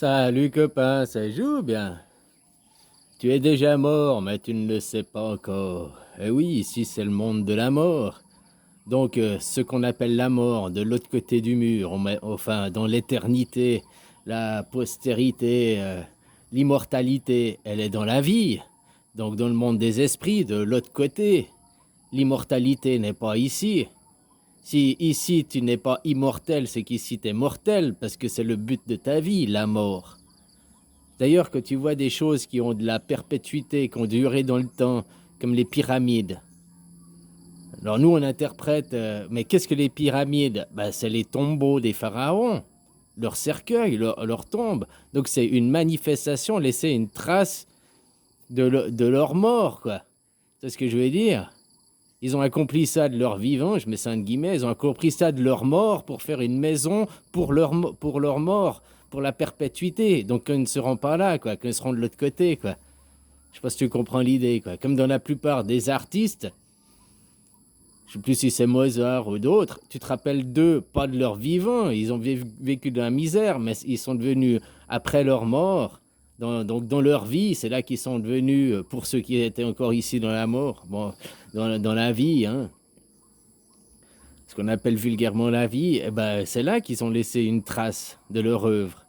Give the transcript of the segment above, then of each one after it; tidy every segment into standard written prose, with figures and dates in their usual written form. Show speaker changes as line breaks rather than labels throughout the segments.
Salut copain, ça joue bien. Tu es déjà mort, mais tu ne le sais pas encore. Eh oui, ici c'est le monde de la mort. Donc ce qu'on appelle la mort, de l'autre côté du mur, enfin dans l'éternité, la postérité, l'immortalité, elle est dans la vie. Donc dans le monde des esprits, de l'autre côté, l'immortalité n'est pas ici. Si ici tu n'es pas immortel, c'est qu'ici tu es mortel, parce que c'est le but de ta vie, la mort. D'ailleurs, quand tu vois des choses qui ont de la perpétuité, qui ont duré dans le temps, comme les pyramides. Alors nous, on interprète, mais qu'est-ce que les pyramides? Ben, c'est les tombeaux des pharaons, leurs cercueils, leurs tombes. Donc c'est une manifestation, laisser une trace de leur mort, quoi. C'est ce que je veux dire. Ils ont accompli ça de leur vivant, je mets ça en guillemets, ils ont accompli ça de leur mort pour faire une maison pour leur mort, pour la perpétuité. Donc quand ils ne seront pas là, quoi, quand ils seront de l'autre côté, quoi. Je sais pas si tu comprends l'idée, quoi. Comme dans la plupart des artistes, je sais plus si c'est Mozart ou d'autres, tu te rappelles d'eux, pas de leur vivant, ils ont vécu de la misère, mais ils sont devenus, après leur mort, donc dans leur vie, c'est là qu'ils sont devenus, pour ceux qui étaient encore ici dans la mort, bon, dans la vie, hein, ce qu'on appelle vulgairement la vie, eh ben, c'est là qu'ils ont laissé une trace de leur œuvre.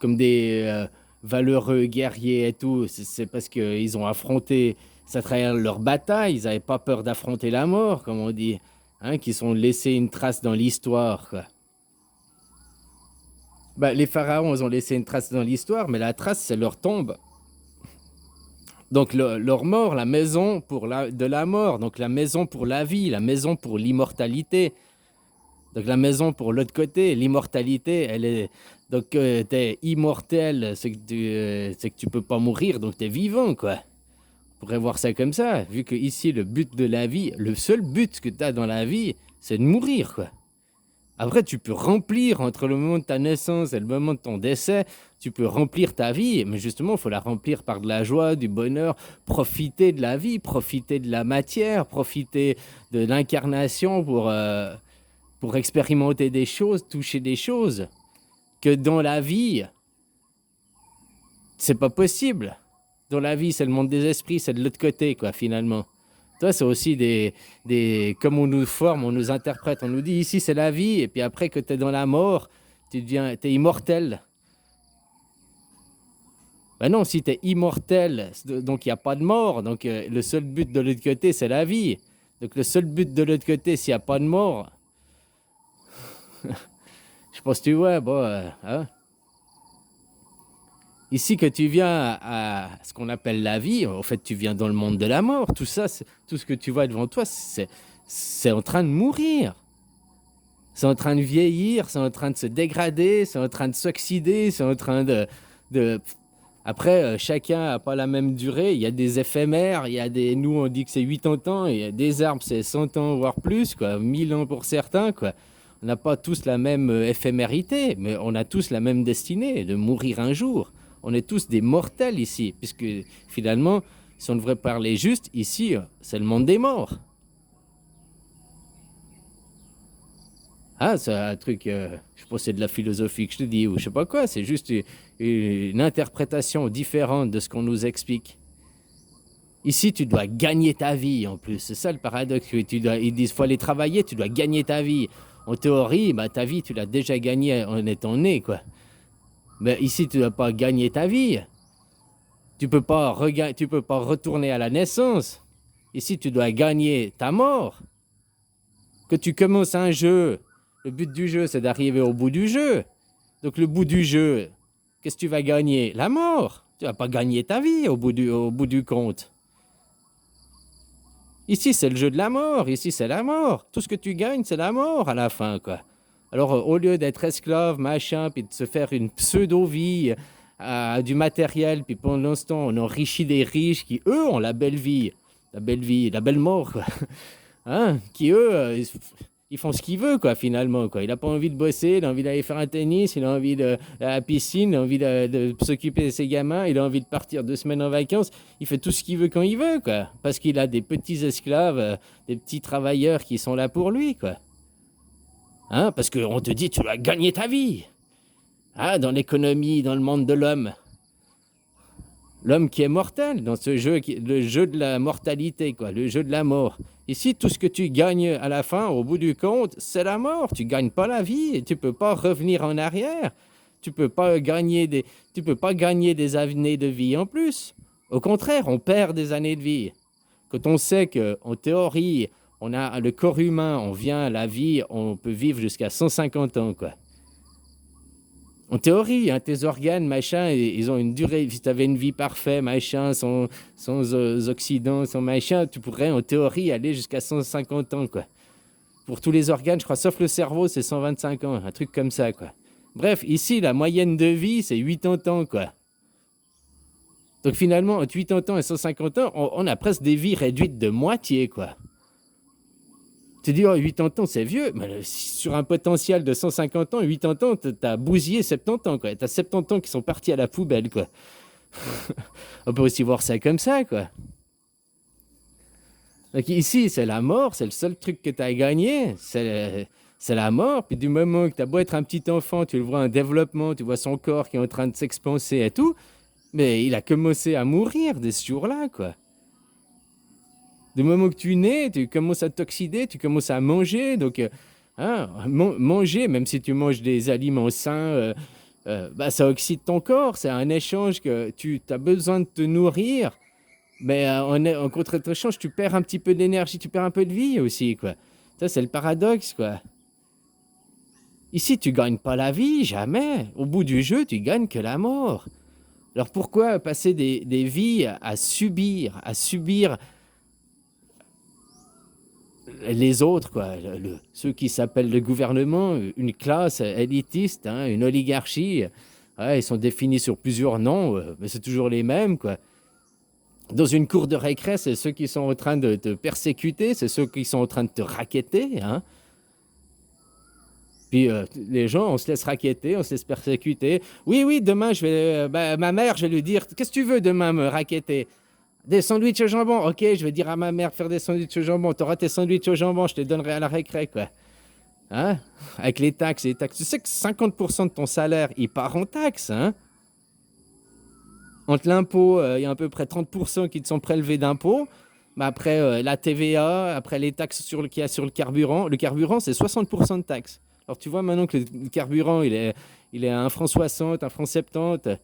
Comme des valeureux guerriers et tout, c'est parce qu'ils ont affronté, ça à travers leur bataille, ils n'avaient pas peur d'affronter la mort, comme on dit, hein, qu'ils ont laissé une trace dans l'histoire, quoi. Bah, les pharaons, ils ont laissé une trace dans l'histoire, mais la trace, c'est leur tombe. Donc leur mort, la maison de la mort, donc la maison pour la vie, la maison pour l'immortalité. Donc la maison pour l'autre côté, l'immortalité, elle est... Donc t'es immortel, c'est que tu peux pas mourir, donc t'es vivant, quoi. On pourrait voir ça comme ça, vu que ici, le but de la vie, le seul but que t'as dans la vie, c'est de mourir, quoi. Après, tu peux remplir entre le moment de ta naissance et le moment de ton décès, tu peux remplir ta vie, mais justement, il faut la remplir par de la joie, du bonheur, profiter de la vie, profiter de la matière, profiter de l'incarnation pour expérimenter des choses, toucher des choses, que dans la vie, c'est pas possible. Dans la vie, c'est le monde des esprits, c'est de l'autre côté, quoi, finalement. Toi, c'est aussi comme on nous forme, on nous interprète, on nous dit ici c'est la vie, et puis après que tu es dans la mort, t'es immortel. Ben non, si tu es immortel, donc il n'y a pas de mort, donc le seul but de l'autre côté, c'est la vie. Donc le seul but de l'autre côté, s'il n'y a pas de mort, je pense que tu vois, bon, hein? Ici, que tu viens à ce qu'on appelle la vie, en fait, tu viens dans le monde de la mort. Tout ça, tout ce que tu vois devant toi, c'est en train de mourir. C'est en train de vieillir, c'est en train de se dégrader, c'est en train de s'oxyder, c'est en train de... Après, chacun n'a pas la même durée. Il y a des éphémères, il y a des... Nous, on dit que c'est 80 ans, il y a des arbres, c'est 100 ans, voire plus, quoi. 1000 ans pour certains, quoi. On n'a pas tous la même éphémérité, mais on a tous la même destinée, de mourir un jour. On est tous des mortels ici, puisque finalement, si on devrait parler juste, ici, c'est le monde des morts. Ah, c'est un truc, je pense que c'est de la philosophie que je te dis, ou je sais pas quoi, c'est juste une interprétation différente de ce qu'on nous explique. Ici, tu dois gagner ta vie en plus, c'est ça le paradoxe. Ils disent qu'il faut aller travailler, tu dois gagner ta vie. En théorie, bah, ta vie, tu l'as déjà gagnée en étant né, quoi. Mais ici, tu ne dois pas gagner ta vie. Tu peux pas retourner à la naissance. Ici, tu dois gagner ta mort. Que tu commences un jeu, le but du jeu, c'est d'arriver au bout du jeu. Donc le bout du jeu, qu'est-ce que tu vas gagner? La mort. Tu vas pas gagner ta vie au bout du compte. Ici, c'est le jeu de la mort. Ici, c'est la mort. Tout ce que tu gagnes, c'est la mort à la fin, quoi. Alors, au lieu d'être esclave, machin, puis de se faire une pseudo-vie, du matériel, puis pendant ce temps, on enrichit des riches qui, eux, ont la belle vie, la belle mort, quoi. Hein? Qui, eux, ils font ce qu'ils veulent, quoi, finalement, quoi. Il n'a pas envie de bosser, il a envie d'aller faire un tennis, il a envie de à la piscine, il a envie de s'occuper de ses gamins, il a envie de partir 2 semaines en vacances. Il fait tout ce qu'il veut quand il veut, quoi. Parce qu'il a des petits esclaves, des petits travailleurs qui sont là pour lui, quoi. Hein? Parce qu'on te dit, tu dois gagner ta vie. Ah, dans l'économie, dans le monde de l'homme. L'homme qui est mortel, dans ce jeu, le jeu de la mortalité, quoi, le jeu de la mort. Ici, tout ce que tu gagnes à la fin, au bout du compte, c'est la mort. Tu gagnes pas la vie et tu peux pas revenir en arrière. Tu peux pas gagner tu peux pas gagner des années de vie en plus. Au contraire, on perd des années de vie. Quand on sait qu'en théorie, on a le corps humain, on vient à la vie, on peut vivre jusqu'à 150 ans, quoi. En théorie, hein, tes organes, machin, ils ont une durée. Si tu avais une vie parfaite, machin, sans oxydants, sans machin, tu pourrais en théorie aller jusqu'à 150 ans, quoi. Pour tous les organes, je crois, sauf le cerveau, c'est 125 ans, un truc comme ça, quoi. Bref, ici, la moyenne de vie, c'est 80 ans, quoi. Donc finalement, entre 80 ans et 150 ans, on a presque des vies réduites de moitié, quoi. Tu dis, oh, 80 ans, c'est vieux. Mais sur un potentiel de 150 ans, 80 ans, t'as bousillé 70 ans, quoi. T'as 70 ans qui sont partis à la poubelle, quoi. On peut aussi voir ça comme ça, quoi. Donc ici, c'est la mort, c'est le seul truc que t'as gagné, c'est la mort. Puis du moment que t'as beau être un petit enfant, tu le vois en développement, tu vois son corps qui est en train de s'expanser et tout, mais il a commencé à mourir dès ce jour-là, quoi. Du moment que tu nais, tu commences à t'oxyder, tu commences à manger. Donc, hein, manger, même si tu manges des aliments sains, bah, ça oxyde ton corps. C'est un échange que tu as besoin de te nourrir. Mais en contre-échange, tu perds un petit peu d'énergie, tu perds un peu de vie aussi, quoi. Ça, c'est le paradoxe, quoi. Ici, tu gagnes pas la vie, jamais. Au bout du jeu, tu gagnes que la mort. Alors pourquoi passer des vies à subir les autres, quoi, ceux qui s'appellent le gouvernement, une classe élitiste, hein, une oligarchie, ouais, ils sont définis sur plusieurs noms, mais c'est toujours les mêmes, quoi. Dans une cour de récré, c'est ceux qui sont en train de te persécuter, c'est ceux qui sont en train de te racketter, hein. Puis les gens, on se laisse racketter, on se laisse persécuter. Oui, oui, demain, ma mère, je vais lui dire, qu'est-ce que tu veux demain me racketter? Des sandwichs au jambon. Ok, je vais dire à ma mère de faire des sandwichs au jambon. Tu auras tes sandwichs au jambon, je te les donnerai à la récré, quoi. Hein? Avec les taxes et les taxes. Tu sais que 50% de ton salaire, il part en taxes, hein? Entre l'impôt, il y a à peu près 30% qui te sont prélevés d'impôts. Mais après, la TVA, après les taxes qu'il y a sur le carburant. Le carburant, c'est 60% de taxes. Alors, tu vois maintenant que le carburant, il est à 1 franc 60, 1 franc 70.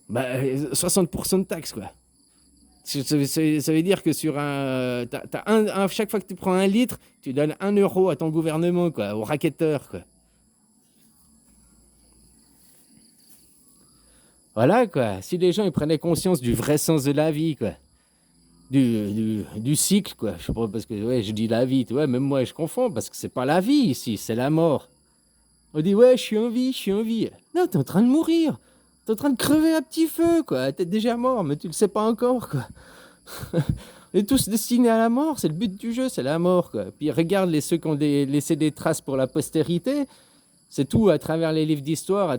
Bah, 60% de taxes, quoi. Ça veut dire que sur chaque fois que tu prends un litre, tu donnes 1 € à ton gouvernement, quoi, au racketteur, quoi. Voilà, quoi. Si les gens ils prenaient conscience du vrai sens de la vie, quoi, du cycle, quoi. Je sais pas, parce que ouais, je dis la vie, tu vois, même moi je confonds, parce que c'est pas la vie ici, c'est la mort. On dit, ouais, je suis en vie, je suis en vie. Non, t'es en train de mourir. T'es en train de crever à petit feu, quoi. T'es déjà mort, mais tu le sais pas encore, quoi. On est tous destinés à la mort, c'est le but du jeu, c'est la mort, quoi. Puis regarde ceux qui ont laissé des traces pour la postérité, c'est tout à travers les livres d'histoire,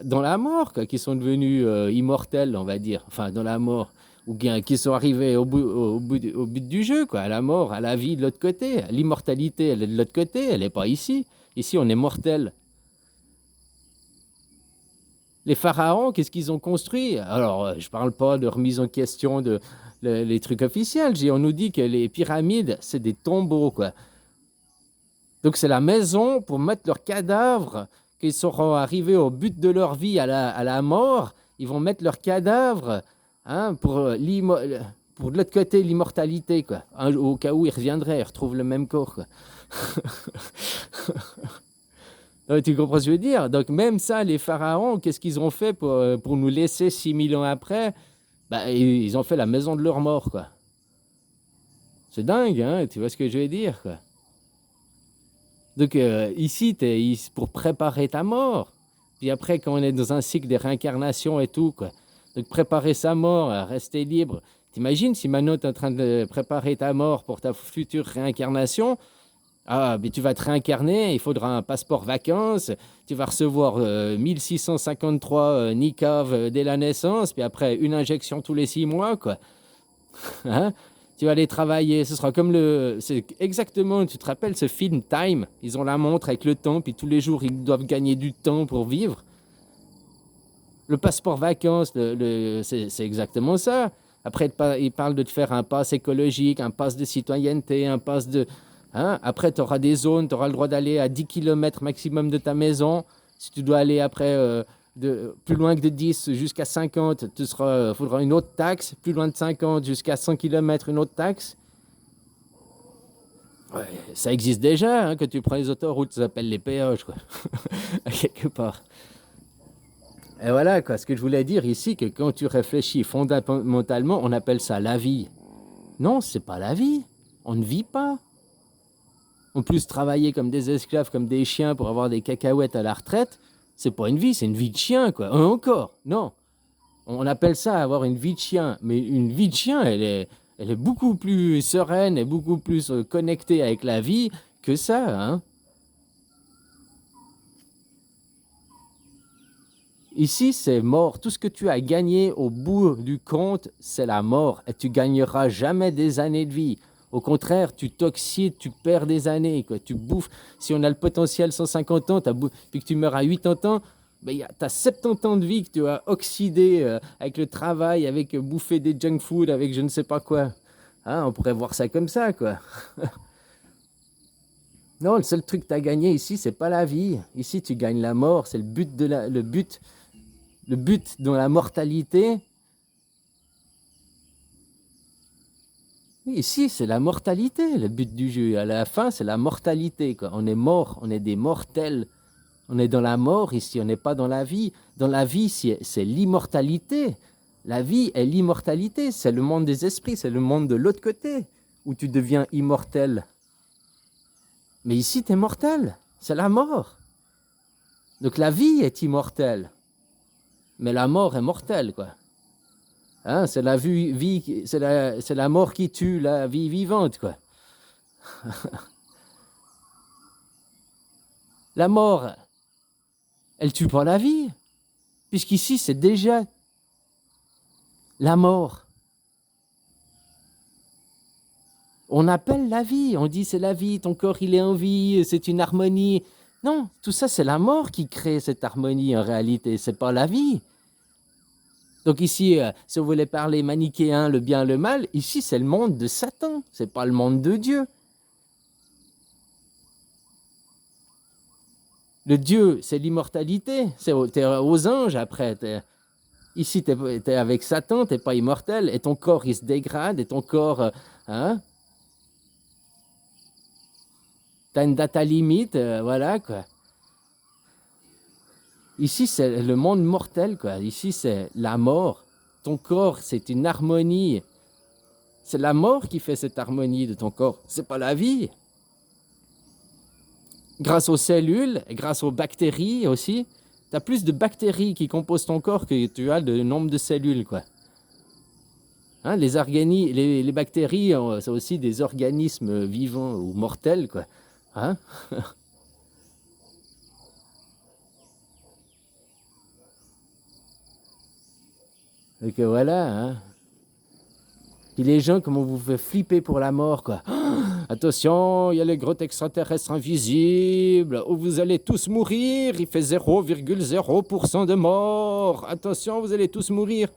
dans la mort, quoi, qui sont devenus immortels, on va dire. Enfin, dans la mort. Ou bien qui sont arrivés au but du jeu, quoi. À la mort, à la vie de l'autre côté. L'immortalité, elle est de l'autre côté, elle n'est pas ici. Ici, on est mortel. Les pharaons, qu'est-ce qu'ils ont construit? Alors, je ne parle pas de remise en question les trucs officiels. On nous dit que les pyramides, c'est des tombeaux, quoi. Donc, c'est la maison pour mettre leurs cadavres, qu'ils seront arrivés au but de leur vie, à la mort. Ils vont mettre leurs cadavres, hein, pour de l'autre côté, l'immortalité, quoi. Au cas où ils reviendraient, ils retrouvent le même corps, quoi. Tu comprends ce que je veux dire? Donc même ça, les pharaons, qu'est-ce qu'ils ont fait pour nous laisser 6000 ans après? Bah, ils ont fait la maison de leur mort, quoi. C'est dingue, hein? Tu vois ce que je veux dire, quoi. Donc ici, pour préparer ta mort. Puis après, quand on est dans un cycle des réincarnations et tout, quoi. Donc préparer sa mort, rester libre. T'imagines si maintenant tu es en train de préparer ta mort pour ta future réincarnation? Ah, mais tu vas te réincarner, il faudra un passeport vacances, tu vas recevoir 1653 NICAV dès la naissance, puis après une injection tous les 6 mois, quoi. Hein? Tu vas aller travailler, ce sera comme c'est exactement, tu te rappelles ce film Time, ils ont la montre avec le temps, puis tous les jours ils doivent gagner du temps pour vivre. Le passeport vacances, c'est exactement ça. Après, ils parlent de te faire un pass écologique, un pass de citoyenneté, un pass de... Hein? Après, tu auras des zones, tu auras le droit d'aller à 10 km maximum de ta maison. Si tu dois aller après plus loin que de 10 jusqu'à 50, il faudra une autre taxe. Plus loin de 50 jusqu'à 100 km, une autre taxe. Ouais, ça existe déjà, hein, que tu prends les autoroutes, ça s'appelle les péages, quoi. Quelque part. Et voilà, quoi, ce que je voulais dire ici, que quand tu réfléchis fondamentalement, on appelle ça la vie. Non, c'est pas la vie. On ne vit pas. En plus, travailler comme des esclaves, comme des chiens pour avoir des cacahuètes à la retraite, c'est pas une vie, c'est une vie de chien, quoi. Encore, non. On appelle ça avoir une vie de chien. Mais une vie de chien, elle est beaucoup plus sereine et beaucoup plus connectée avec la vie que ça, hein. Ici, c'est mort. Tout ce que tu as gagné au bout du compte, c'est la mort. Et tu gagneras jamais des années de vie. Au contraire, tu t'oxydes, tu perds des années, quoi. Tu bouffes. Si on a le potentiel 150 ans, puis que tu meurs à 80 ans, ben, tu as 70 ans de vie que tu as oxydé avec le travail, avec bouffer des junk food, avec je ne sais pas quoi. Hein, on pourrait voir ça comme ça, quoi. Non, le seul truc que tu as gagné ici, c'est pas la vie. Ici, tu gagnes la mort. C'est le but dans la mortalité. Ici, c'est la mortalité, le but du jeu. À la fin, c'est la mortalité, quoi. On est mort, on est des mortels. On est dans la mort ici, on n'est pas dans la vie. Dans la vie, c'est l'immortalité. La vie est l'immortalité, c'est le monde des esprits, c'est le monde de l'autre côté, où tu deviens immortel. Mais ici, tu es mortel, c'est la mort. Donc la vie est immortelle, mais la mort est mortelle, quoi. Hein, c'est c'est la mort qui tue la vie vivante, quoi. La mort, elle tue pas la vie, puisqu'ici, c'est déjà la mort. On appelle la vie, on dit c'est la vie, ton corps il est en vie, c'est une harmonie. Non, tout ça c'est la mort qui crée cette harmonie en réalité, c'est pas la vie. Donc ici, si vous voulez parler manichéen, le bien, le mal, ici c'est le monde de Satan, c'est pas le monde de Dieu. Le Dieu, c'est l'immortalité, t'es aux anges après. Ici, t'es avec Satan, t'es pas immortel, et ton corps il se dégrade, et ton corps, hein, t'as une data limite, voilà quoi. Ici, c'est le monde mortel, quoi. Ici, c'est la mort. Ton corps, c'est une harmonie. C'est la mort qui fait cette harmonie de ton corps. C'est pas la vie. Grâce aux cellules, et grâce aux bactéries aussi, tu as plus de bactéries qui composent ton corps que tu as de nombre de cellules, quoi. Hein, les bactéries, c'est aussi des organismes vivants ou mortels, quoi. Hein? Donc voilà, hein. Puis les gens, comment vous fait flipper pour la mort, quoi. Attention, il y a les grottes extraterrestres invisibles, où vous allez tous mourir, il fait 0,0% de mort. Attention, vous allez tous mourir.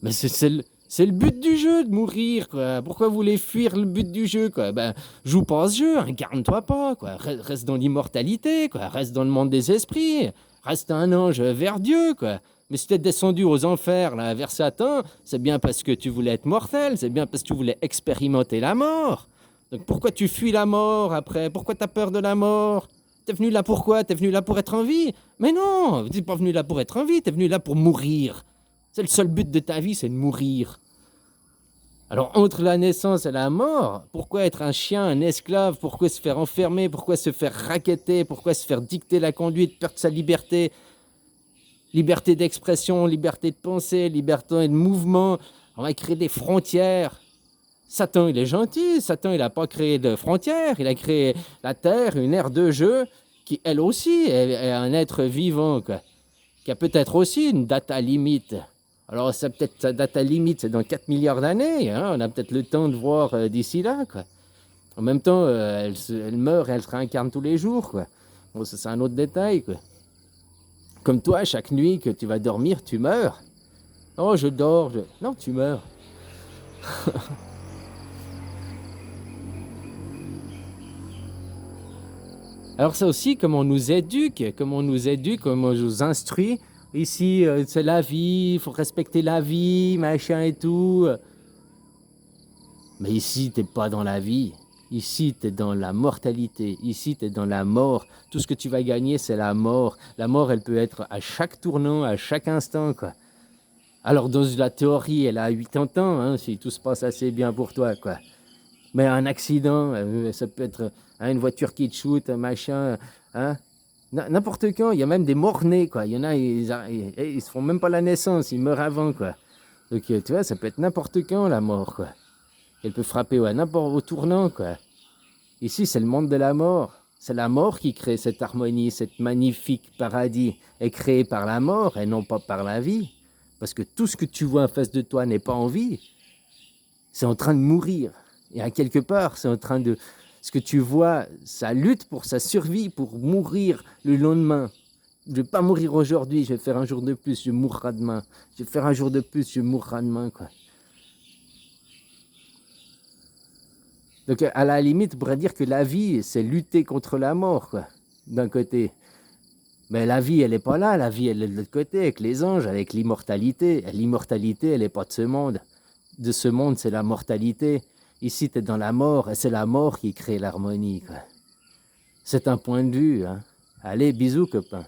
Mais c'est le but du jeu, de mourir, quoi. Pourquoi vous voulez fuir le but du jeu, quoi? Ben, joue pas à ce jeu, incarne-toi pas, quoi. Reste dans l'immortalité, quoi. Reste dans le monde des esprits. Reste un ange vers Dieu, quoi. Mais si t'es descendu aux enfers, là, vers Satan, c'est bien parce que tu voulais être mortel, c'est bien parce que tu voulais expérimenter la mort. Donc pourquoi tu fuis la mort après? Pourquoi t'as peur de la mort? T'es venu là pour quoi? T'es venu là pour être en vie? Mais non, t'es pas venu là pour être en vie, t'es venu là pour mourir. C'est le seul but de ta vie, c'est de mourir. Alors entre la naissance et la mort, pourquoi être un chien, un esclave? Pourquoi se faire enfermer? Pourquoi se faire racketter? Pourquoi se faire dicter la conduite, perdre sa liberté? Liberté d'expression, liberté de pensée, liberté de mouvement. On va créer des frontières. Satan, il est gentil. Satan, il n'a pas créé de frontières. Il a créé la Terre, une aire de jeu qui, elle aussi, est un être vivant, quoi. Qui a peut-être aussi une data limite. Alors ça peut-être, ça date à limite, c'est dans 4 milliards d'années, hein, on a peut-être le temps de voir d'ici là, quoi. En même temps, elle meurt et elle se réincarne tous les jours, quoi. Bon, ça, c'est un autre détail, quoi. Comme toi, chaque nuit que tu vas dormir, tu meurs. Oh, je dors, non, tu meurs. Alors ça aussi, comment on nous éduque, comment comment on nous instruit. Ici, c'est la vie, il faut respecter la vie, machin et tout. Mais ici, t'es pas dans la vie. Ici, t'es dans la mortalité. Ici, t'es dans la mort. Tout ce que tu vas gagner, c'est la mort. La mort, elle peut être à chaque tournant, à chaque instant, quoi. Alors, dans la théorie, elle a 80 ans, hein, si tout se passe assez bien pour toi, quoi. Mais un accident, ça peut être une voiture qui te shoot, un machin, hein. N'importe quand, il y a même des morts-nés, quoi. Il y en a, ils se font même pas la naissance, ils meurent avant, quoi. Donc, tu vois, ça peut être n'importe quand, la mort, quoi. Elle peut frapper à n'importe au tournant, quoi. Ici, c'est le monde de la mort. C'est la mort qui crée cette harmonie, cette magnifique paradis est créé par la mort et non pas par la vie. Parce que tout ce que tu vois en face de toi n'est pas en vie. C'est en train de mourir. Et à quelque part, c'est en train de... Ce que tu vois, ça lutte pour sa survie, pour mourir le lendemain. Je ne vais pas mourir aujourd'hui, je vais faire un jour de plus, je mourrai demain. Je vais faire un jour de plus, je mourrai demain, quoi. Donc, à la limite, on pourrait dire que la vie, c'est lutter contre la mort, quoi, d'un côté. Mais la vie, elle n'est pas là. La vie, elle est de l'autre côté, avec les anges, avec l'immortalité. L'immortalité, elle n'est pas de ce monde. De ce monde, c'est la mortalité. Ici, tu es dans la mort, et c'est la mort qui crée l'harmonie, quoi. C'est un point de vue, hein. Allez, bisous, copain.